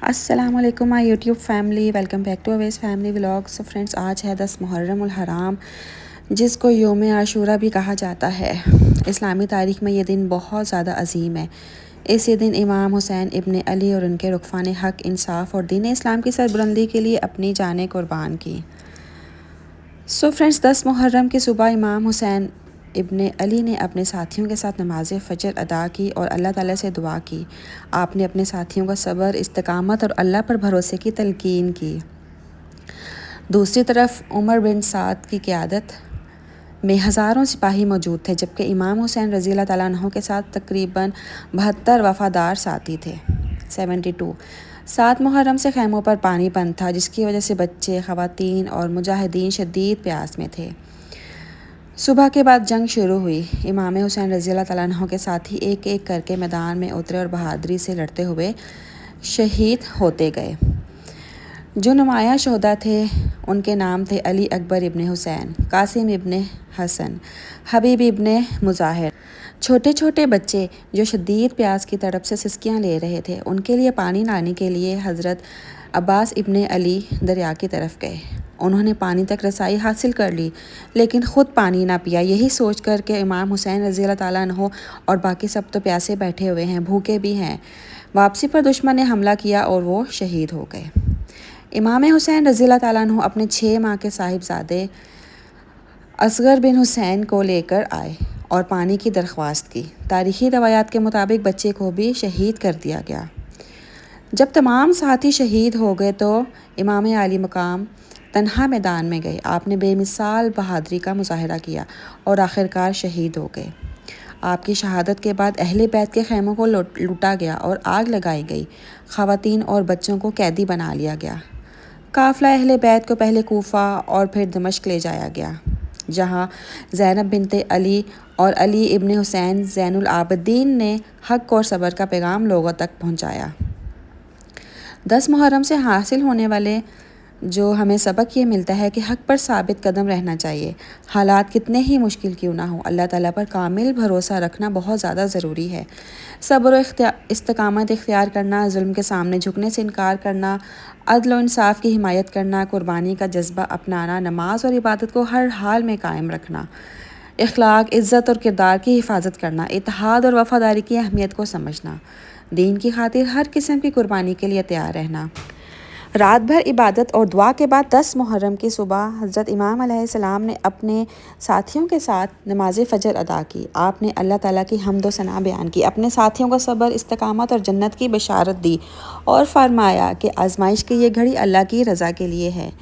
अस्सलाम वालेकुम my YouTube family, welcome back to Awez family vlog. So friends, आज है 10 मुहर्रम उल हराम, जिसको योम आशूरा भी कहा जाता है। इस्लामी तारीख़ में ये दिन बहुत ज़्यादा अजीम है। इसी दिन इमाम हुसैन इब्न अली और उनके रुखवान हक़, इंसाफ और दीन इस्लाम की सरबुलंदी के लिए अपनी जानें कुर्बान की। सो फ्रेंड्स, 10 मुहर्रम की सुबह इमाम हुसैन इब्न अली ने अपने साथियों के साथ नमाज फ़जर अदा की और अल्लाह ताला से दुआ की। आपने अपने साथियों का सब्र, इस्तकामत और अल्लाह पर भरोसे की तलकीन की। दूसरी तरफ उमर बिन साद की क़यादत में हज़ारों सिपाही मौजूद थे, जबकि इमाम हुसैन रज़ी अल्लाह तआला अन्हु के साथ तकरीबन 72 वफ़ादार साथी थे। 72 7 मुहर्रम से खैमों पर पानी बंद था, जिसकी वजह से बच्चे, ख़वातीन और मुजाहिदीन शदीद प्यास में थे। सुबह के बाद जंग शुरू हुई। इमाम हुसैन रज़ी अल्लाह तआला अन्हु के साथी एक एक करके मैदान में उतरे और बहादुरी से लड़ते हुए शहीद होते गए। जो नुमाया शोहदा थे उनके नाम थे अली अकबर इब्न हुसैन, कासिम इब्न हसन, हबीब इब्न मुज़ाहिर। छोटे छोटे बच्चे जो शदीद प्यास की तड़प से सिसकियाँ ले रहे थे, उनके लिए पानी लाने के लिए हज़रत अब्बास इब्न अली दरिया की तरफ गए। उन्होंने पानी तक रसाई हासिल कर ली, लेकिन ख़ुद पानी ना पिया। यही सोच कर के इमाम हुसैन रज़ी अल्लाह तआला अन्हु और बाकी सब तो प्यासे बैठे हुए हैं, भूखे भी हैं। वापसी पर दुश्मन ने हमला किया और वो शहीद हो गए। इमाम हुसैन रज़ी अल्लाह तआला अन्हु अपने 6 माह के साहिबजादे असगर बिन हुसैन को लेकर आए और पानी की दरख्वास्त की। तारीख़ी रवायात के मुताबिक बच्चे को भी शहीद कर दिया गया। जब तमाम साथी शहीद हो गए तो इमाम आली मकाम तन्हा मैदान में गए। आपने बेमिसाल बहादुरी का मुजाहरा किया और आखिरकार शहीद हो गए। आपकी शहादत के बाद अहले बैत के खैमों को लूटा गया और आग लगाई गई। ख़वातीन और बच्चों को कैदी बना लिया गया। काफ़िला अहले बैत को पहले कूफा और फिर दमिश्क ले जाया गया, जहाँ ज़ैनब बिनते अली और अली इब्न हुसैन ज़ैनुल आबिदीन ने हक़ और सब्र का पैगाम लोगों तक पहुँचाया। 10 मुहर्रम से हासिल होने वाले जो हमें सबक ये मिलता है कि हक़ पर साबित कदम रहना चाहिए। हालात कितने ही मुश्किल क्यों ना हो, अल्लाह ताला पर कामिल भरोसा रखना बहुत ज़्यादा ज़रूरी है। सब्र और इस्तकामत इख्तियार करना, जुल्म के सामने झुकने से इनकार करना, अदल और इंसाफ की हिमायत करना, कुर्बानी का जज्बा अपनाना, नमाज और इबादत को हर हाल में कायम रखना, इखलाक, इज़्ज़त और किरदार की हिफाजत करना, इत्तेहाद और वफ़ादारी की अहमियत को समझना, दीन की खातिर हर किस्म की कुर्बानी के लिए तैयार रहना। रात भर इबादत और दुआ के बाद 10 मुहर्रम की सुबह हज़रत इमाम अलैहिस्सलाम ने अपने साथियों के साथ नमाज फ़जर अदा की। आपने अल्लाह ताला की हम्द व सना बयान की, अपने साथियों को सब्र, इस्तकामत और जन्नत की बशारत दी और फरमाया कि आजमाइश की ये घड़ी अल्लाह की रज़ा के लिए है।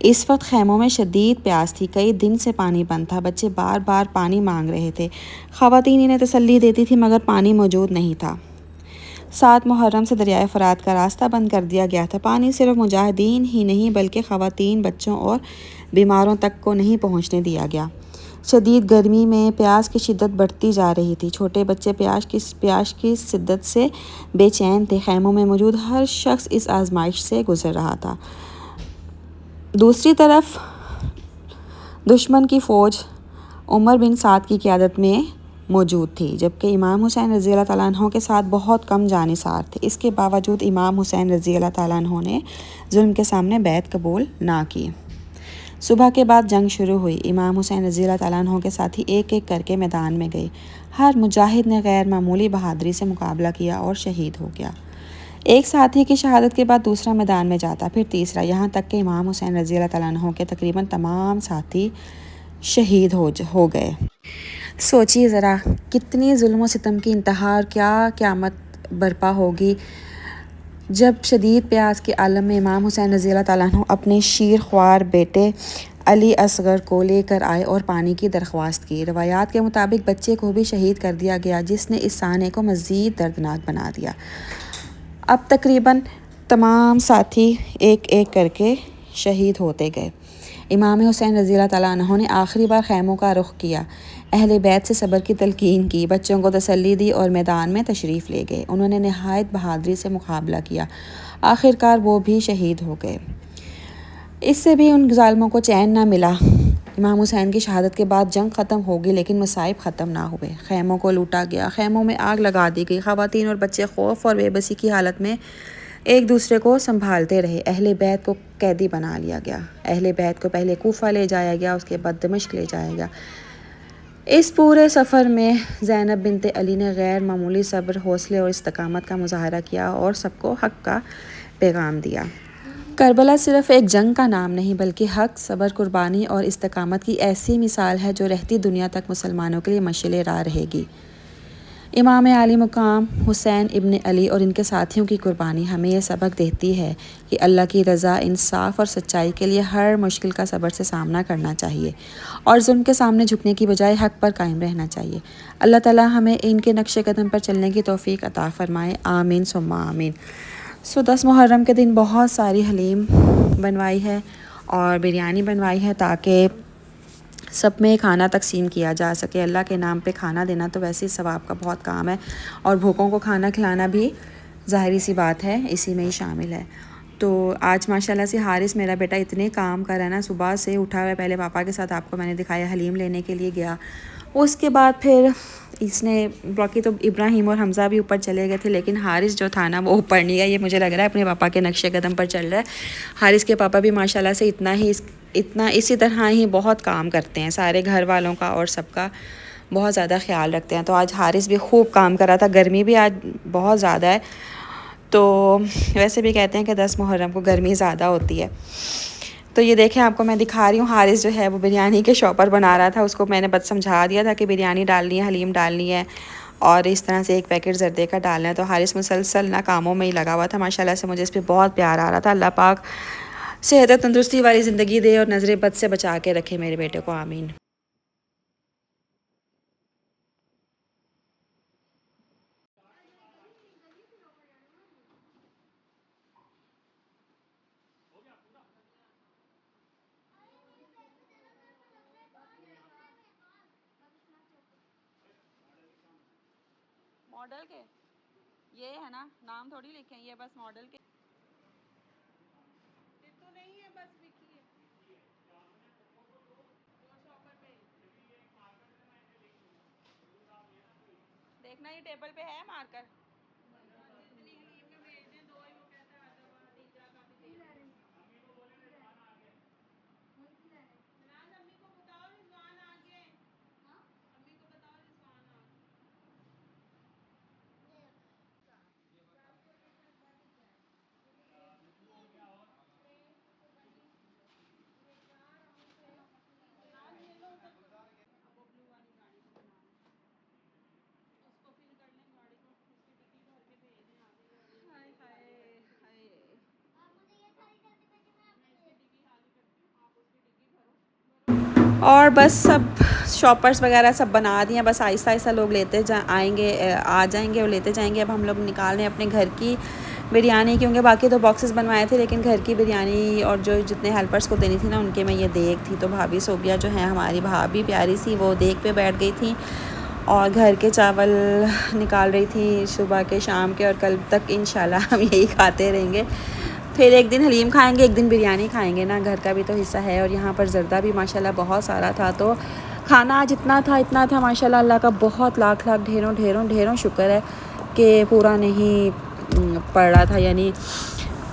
इस वक्त खैमों में शदीद प्यास थी, कई दिन से पानी बंद था। बच्चे बार बार पानी मांग रहे थे। ख़वातीन इन्हें तसल्ली देती थी, मगर पानी मौजूद नहीं था। 7 मुहर्रम से दरियाए फ़रात का रास्ता बंद कर दिया गया था। पानी सिर्फ मुजाहिदीन ही नहीं बल्कि ख़वातीन, बच्चों और बीमारों तक को नहीं पहुंचने दिया गया। शदीद गर्मी में प्यास की शिद्दत बढ़ती जा रही थी। छोटे बच्चे प्यास की शिद्दत से बेचैन थे। खैमों में मौजूद हर शख्स इस आजमाइश से गुजर रहा था। दूसरी तरफ दुश्मन की फ़ौज उमर बिन साद की क़यादत में मौजूद थी, जबकि इमाम हुसैन रज़ी अल्लाह तआला अन्हु के साथ बहुत कम जानिसार थे। इसके बावजूद इमाम हुसैन रज़ी अल्लाह तआला अन्हु ने जुल्म के सामने बैत कबूल ना की। सुबह के बाद जंग शुरू हुई। इमाम हुसैन रज़ी अल्लाह तआला अन्हु के साथी एक एक करके मैदान में गए। हर मुजाहिद ने गैर मामूली बहादुरी से मुकाबला किया और शहीद हो गया। एक साथी की शहादत के बाद दूसरा मैदान में जाता, फिर तीसरा, यहाँ तक कि इमाम हुसैन रज़ी अल्लाह तआला अन्हु के तकरीबन तमाम साथी शहीद हो गए। सोचिए ज़रा, कितनी जुल्म व सितम की इंतहा और क्या क़यामत बर्पा होगी जब शदीद प्यास के आलम में इमाम हुसैन रज़ी अल्लाह तआला अन्हु अपने शीर ख्वार बेटे अली असगर को लेकर आए और पानी की दरख्वास्त की। रवायात के मुताबिक बच्चे को भी शहीद कर दिया गया, जिसने इस साने को मज़ीद दर्दनाक बना दिया। अब तकरीबन तमाम साथी एक एक करके शहीद होते गए। इमाम हुसैन रज़ी अल्लाह तआला अन्हु ने आखिरी बार खैमों का रुख किया, अहले बैत से सब्र की तलकीन की, बच्चों को तसल्ली दी और मैदान में तशरीफ़ ले गए। उन्होंने नहायत बहादुरी से मुकाबला किया। आखिरकार वो भी शहीद हो गए। इससे भी उन ज़ालिमों को चैन ना मिला। इमाम हुसैन की शहादत के बाद जंग ख़त्म होगी, लेकिन मसाइब ख़त्म ना हुए। खैमों को लूटा गया, खैमों में आग लगा दी गई। ख़वातीन और बच्चे खौफ और बेबसी की हालत में एक दूसरे को संभालते रहे। अहले बैत को कैदी बना लिया गया। अहले बैत को पहले कूफा ले जाया गया, उसके बाद दमिश्क ले जाया गया। इस पूरे सफ़र में ज़ैनब बिनते अली ने गैर मामूली सब्र, हौसले और इस्तकामत का मुज़ाहरा किया और सबको हक़ का पैगाम दिया। करबला सिर्फ़ एक जंग का नाम नहीं बल्कि हक़, सब्र, कुर्बानी और इस्तकामत की ऐसी मिसाल है जो रहती दुनिया तक मुसलमानों के लिए मशाल राह रहेगी। इमाम आली मुकाम हुसैन इब्न अली और इनके साथियों की कुर्बानी हमें यह सबक देती है कि अल्लाह की रज़ा, इंसाफ और सच्चाई के लिए हर मुश्किल का सब्र से सामना करना चाहिए और जुल्म के सामने झुकने की बजाय हक़ पर कायम रहना चाहिए। अल्लाह ताला हमें इनके नक्शे कदम पर चलने की तौफ़ीक अता फ़रमाए। आमीन सुम्मा आमीन। 10 मुहर्रम के दिन बहुत सारी हलीम बनवाई है और बिरयानी बनवाई है ताकि सब में खाना तकसीम किया जा सके। अल्लाह के नाम पे खाना देना तो वैसे ही सवाब का बहुत काम है और भूखों को खाना खिलाना भी ज़ाहिरी सी बात है, इसी में ही शामिल है। तो आज माशाल्लाह से हारिस मेरा बेटा इतने काम कर रहा है ना, सुबह से उठा हुआ है। पहले पापा के साथ आपको मैंने दिखाया हलीम लेने के लिए गया, उसके बाद फिर इसने बाकी तो इब्राहिम और हमज़ा भी ऊपर चले गए थे, लेकिन हारिस जो था ना वो ऊपर नहीं गया। ये मुझे लग रहा है अपने पापा के नक्शे कदम पर चल रहा है। हारिस के पापा भी माशाल्लाह से इतना इसी तरह ही बहुत काम करते हैं, सारे घर वालों का और सबका बहुत ज़्यादा ख्याल रखते हैं। तो आज हारिस भी खूब काम कर रहा था। गर्मी भी आज बहुत ज़्यादा है, तो वैसे भी कहते हैं कि 10 मुहर्रम को गर्मी ज़्यादा होती है। तो ये देखें, आपको मैं दिखा रही हूँ, हारिस जो है वो बिरयानी के शॉपर बना रहा था। उसको मैंने बस समझा दिया था कि बिरयानी डालनी है, हलीम डालनी है और इस तरह से एक पैकेट ज़र्दे का डालना है। तो हारिस मुसलसल ना कामों में ही लगा हुआ था। माशाल्लाह से मुझे इस पर बहुत प्यार आ रहा था। अल्लाह पाक सेहत तंदुरुस्ती वाली ज़िंदगी दे और नज़र बद से बचा के रखे मेरे बेटे को। आमीन। मॉडल के ये है ना, नाम थोड़ी लिखे, ये बस मॉडल के तो नहीं है, बस लिखी है। देखना ये टेबल पे है मार्कर। और बस सब शॉपर्स वगैरह सब बना दिए, बस आहिस्ता आहिस्ता लोग लेते आएंगे, आ जाएंगे और लेते जाएंगे। अब हम लोग निकाल रहे हैं अपने घर की बिरयानी, क्योंकि बाकी तो बॉक्सेस बनवाए थे, लेकिन घर की बिरयानी और जो जितने हेल्पर्स को देनी थी ना, उनके में ये देग थी। तो भाभी सोबिया जो है हमारी भाभी प्यारी सी, वो देग पे बैठ गई थी और घर के चावल निकाल रही थी सुबह के, शाम के, और कल तक इंशाल्लाह हम यही खाते रहेंगे। फिर एक दिन हलीम खाएंगे, एक दिन बिरयानी खाएंगे ना, घर का भी तो हिस्सा है। और यहाँ पर ज़र्दा भी माशाल्लाह बहुत सारा था, तो खाना आज इतना था माशाल्लाह। अल्लाह का बहुत लाख लाख ढेरों ढेरों ढेरों शुक्र है कि पूरा नहीं पड़ रहा था, यानी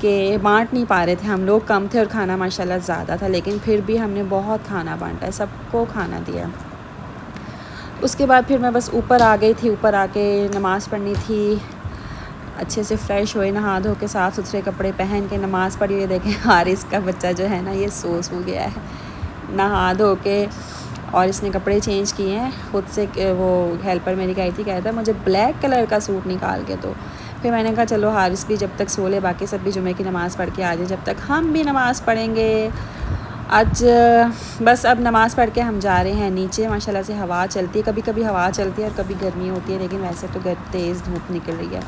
कि बांट नहीं पा रहे थे। हम लोग कम थे और खाना माशाल्लाह ज़्यादा था, लेकिन फिर भी हमने बहुत खाना बांटा है, सबको खाना दिया। उसके बाद फिर मैं बस ऊपर आ गई थी। ऊपर आके नमाज़ पढ़नी थी, अच्छे से फ़्रेश हुए, नहा धो के साफ़ सुथरे कपड़े पहन के नमाज़ पढ़ी। ये देखें हारिस का बच्चा जो है ना, ये सो गया है नहा धो के, और इसने कपड़े चेंज किए हैं खुद से। वो हेल्पर मेरी गई थी, कहता है मुझे ब्लैक कलर का सूट निकाल के दो। फिर मैंने कहा चलो हारिस भी जब तक सो ले, बाकी सब भी जुमे की नमाज़ पढ़ के आ जाए, जब तक हम भी नमाज़ पढ़ेंगे। आज बस अब नमाज़ पढ़ के हम जा रहे हैं नीचे। माशाल्लाह से हवा चलती है, कभी कभी हवा चलती है और कभी गर्मी होती है, लेकिन वैसे तो तेज़ धूप निकल रही है।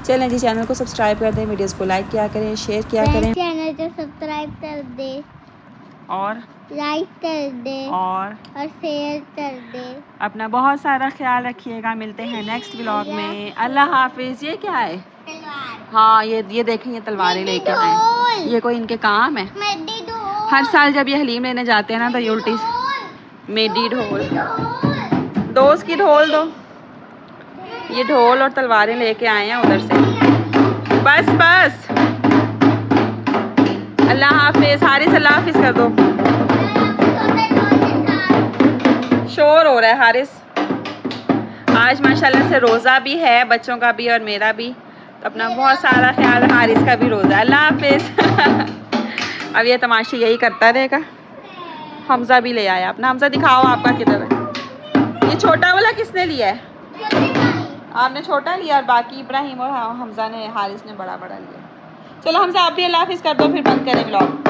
चलें जी, चैनल को सब्सक्राइब कर दें, वीडियोस को लाइक किया करें, शेयर किया करें, चैनल को सब्सक्राइब कर दे और लाइक कर दे और शेयर कर दे। अपना बहुत सारा ख्याल रखिएगा। मिलते हैं नेक्स्ट व्लॉग में। अल्लाह हाफिज़। ये क्या है? तलवार। हाँ, ये देखें, ये तलवारें लेके आए, ये कोई इनके काम है। हर साल जब ये हलीम लेने जाते हैं ना, तो ये उल्टी मेडी ढोल, दोस्त की ढोल दो। ये ढोल और तलवारें लेके आए हैं उधर से। बस अल्लाह हाफिज़। हारिस अल्लाह हाफिज़ कर दो। शोर हो रहा है हारिस। आज माशाल्लाह से रोज़ा भी है, बच्चों का भी और मेरा भी, तो अपना बहुत सारा ख्याल, हारिस का भी रोज़ा। अल्लाह हाफिज़। अब ये तमाशे यही करता रहेगा। हमज़ा भी ले आया अपना। हमज़ा दिखाओ आपका किधर है। ये छोटा वाला किसने लिया है? आपने छोटा लिया और बाकी इब्राहिम और हमज़ा ने, हारिस ने बड़ा बड़ा लिया। चलो हमज़ा आप भी अल्लाह हाफिज़ कर दो, फिर बंद करें व्लॉग।